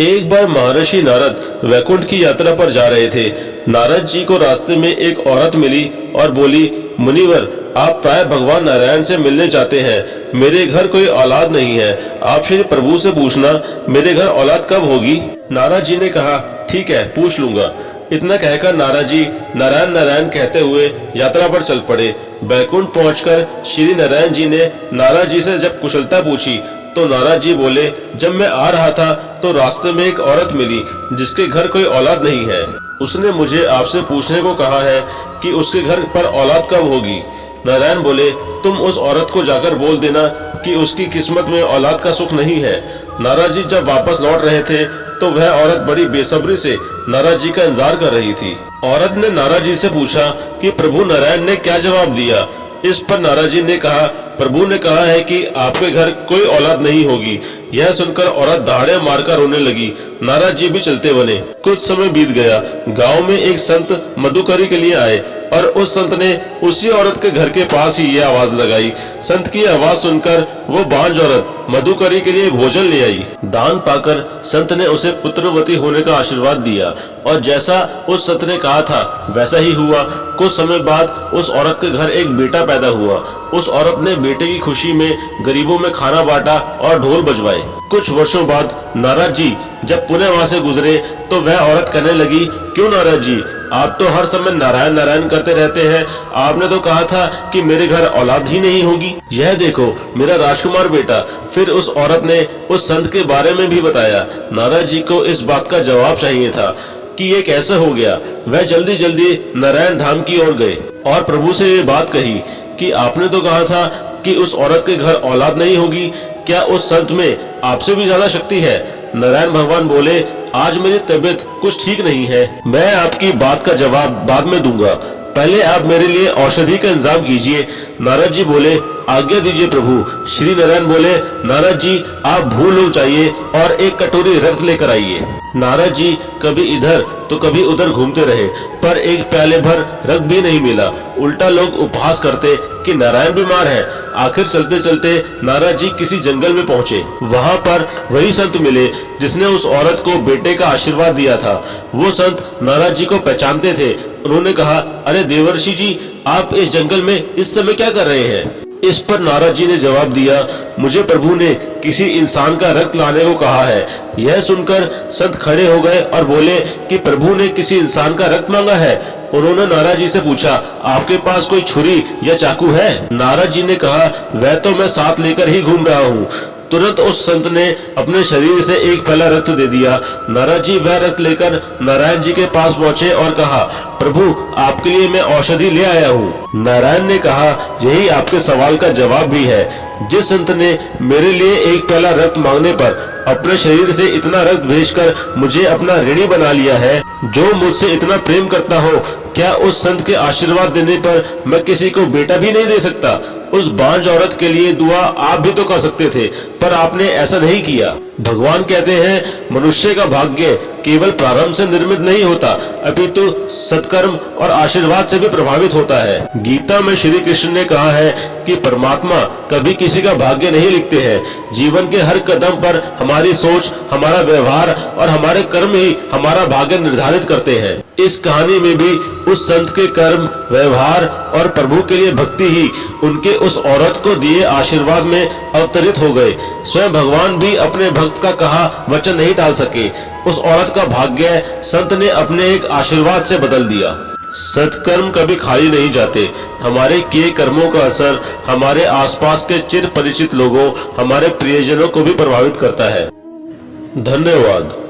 एक बार महर्षि नारद वैकुंठ की यात्रा पर जा रहे थे। नारद जी को रास्ते में एक औरत मिली और बोली, मुनिवर, आप प्राय भगवान नारायण से मिलने जाते हैं। मेरे घर कोई औलाद नहीं है। आप श्री प्रभु से पूछना मेरे घर औलाद कब होगी। नारद जी ने कहा, ठीक है, पूछ लूंगा। इतना कहकर नारद जी नारायण नारायण कहते हुए यात्रा पर चल पड़े। बैकुंठ पहुंचकर श्री नारायण जी ने नारद जी से जब कुशलता पूछी तो नारद जी बोले, जब मैं आ रहा था तो रास्ते में एक औरत मिली जिसके घर कोई औलाद नहीं है। उसने मुझे आपसे पूछने को कहा है कि उसके घर पर औलाद कब होगी। नारायण बोले, तुम उस औरत को जाकर बोल देना कि उसकी किस्मत में औलाद का सुख नहीं है। नारद जी जब वापस लौट रहे थे तो वह औरत बड़ी बेसब्री से नारद जी का इंतजार कर रही थी। औरत ने नारद जी से पूछा कि प्रभु नारायण ने क्या जवाब दिया। इस पर नारद जी ने कहा, प्रभु ने कहा है कि आपके घर कोई औलाद नहीं होगी। यह सुनकर औरत दहाड़े मारकर रोने लगी। नारद जी भी चलते बने। कुछ समय बीत गया। गांव में एक संत मधुकरी के लिए आए और उस संत ने उसी औरत के घर के पास ही ये आवाज लगाई। संत की आवाज सुनकर वो बांझ औरत मधुकरी के लिए भोजन ले आई। दान पाकर संत ने उसे पुत्रवती होने का आशीर्वाद दिया और जैसा उस संत ने कहा था वैसा ही हुआ। कुछ समय बाद उस औरत के घर एक बेटा पैदा हुआ। उस औरत ने बेटे की खुशी में गरीबों में खाना बांटा और ढोल बजवाए। कुछ वर्षों बाद नारद जी जब पुणे वहां से गुजरे तो वह औरत कहने लगी, क्यों नारद जी, आप तो हर समय नारायण नारायण करते रहते हैं। आपने तो कहा था कि मेरे घर औलाद ही नहीं होगी। यह देखो मेरा राजकुमार बेटा। फिर उस औरत ने उस संत के बारे में भी बताया। नारद जी को इस बात का जवाब चाहिए था कि ये कैसे हो गया। वह जल्दी जल्दी नारायण धाम की ओर गए और प्रभु से ये बात कही कि आपने तो कहा था कि उस औरत के घर औलाद नहीं होगी। क्या उस संत में आपसे भी ज्यादा शक्ति है। नारायण भगवान बोले, आज मेरी तबीयत कुछ ठीक नहीं है। मैं आपकी बात का जवाब बाद में दूंगा। पहले आप मेरे लिए औषधि का इंतजाम कीजिए। नारद जी बोले, आज्ञा दीजिए प्रभु। श्री नारायण बोले, नारद जी आप भूल लोग चाहिए और एक कटोरी रक्त लेकर आइए। नारद जी कभी इधर तो कभी उधर घूमते रहे पर एक प्याले भर रक्त भी नहीं मिला। उल्टा लोग उपहास करते कि नारायण बीमार है। आखिर चलते चलते नारद जी किसी जंगल में पहुंचे। वहां पर वही संत मिले जिसने उस औरत को बेटे का आशीर्वाद दिया था। वो संत नारद जी को पहचानते थे। उन्होंने कहा, अरे देवर्षि जी, आप इस जंगल में इस समय क्या कर रहे हैं। इस पर नारद जी ने जवाब दिया, मुझे प्रभु ने किसी इंसान का रक्त लाने को कहा है। यह सुनकर संत खड़े हो गए और बोले कि प्रभु ने किसी इंसान का रक्त मांगा है। उन्होंने नारद जी से पूछा, आपके पास कोई छुरी या चाकू है। नारद जी ने कहा, वह तो मैं साथ लेकर ही घूम रहा हूँ। तुरंत उस संत ने अपने शरीर से एक प्याला रक्त दे दिया। नारद जी वह रक्त लेकर नारायण जी के पास पहुंचे और कहा, प्रभु आपके लिए मैं औषधि ले आया हूँ। नारायण ने कहा, यही आपके सवाल का जवाब भी है। जिस संत ने मेरे लिए एक प्याला रक्त मांगने पर अपने शरीर से इतना रक्त भेजकर मुझे अपना ऋणी बना लिया है, जो मुझसे इतना प्रेम करता हो, क्या उस संत के आशीर्वाद देने पर मैं किसी को बेटा भी नहीं दे सकता। उस बांझ औरत के लिए दुआ आप भी तो कर सकते थे पर आपने ऐसा नहीं किया। भगवान कहते हैं, मनुष्य का भाग्य केवल प्रारंभ से निर्मित नहीं होता अपितु सत्कर्म और आशीर्वाद से भी प्रभावित होता है। गीता में श्री कृष्ण ने कहा है कि परमात्मा कभी किसी का भाग्य नहीं लिखते हैं। जीवन के हर कदम पर हमारी सोच, हमारा व्यवहार और हमारे कर्म ही हमारा भाग्य निर्धारित करते हैं। इस कहानी में भी उस संत के कर्म, व्यवहार और प्रभु के लिए भक्ति ही उनके उस औरत को दिए आशीर्वाद में अवतरित हो गए। स्वयं भगवान भी अपने भक्त का कहा वचन नहीं टाल सके। उस औरत का भाग्य संत ने अपने एक आशीर्वाद से बदल दिया। सत्कर्म कभी खाली नहीं जाते। हमारे किए कर्मों का असर हमारे आसपास के चिर परिचित लोगों, हमारे प्रियजनों को भी प्रभावित करता है। धन्यवाद।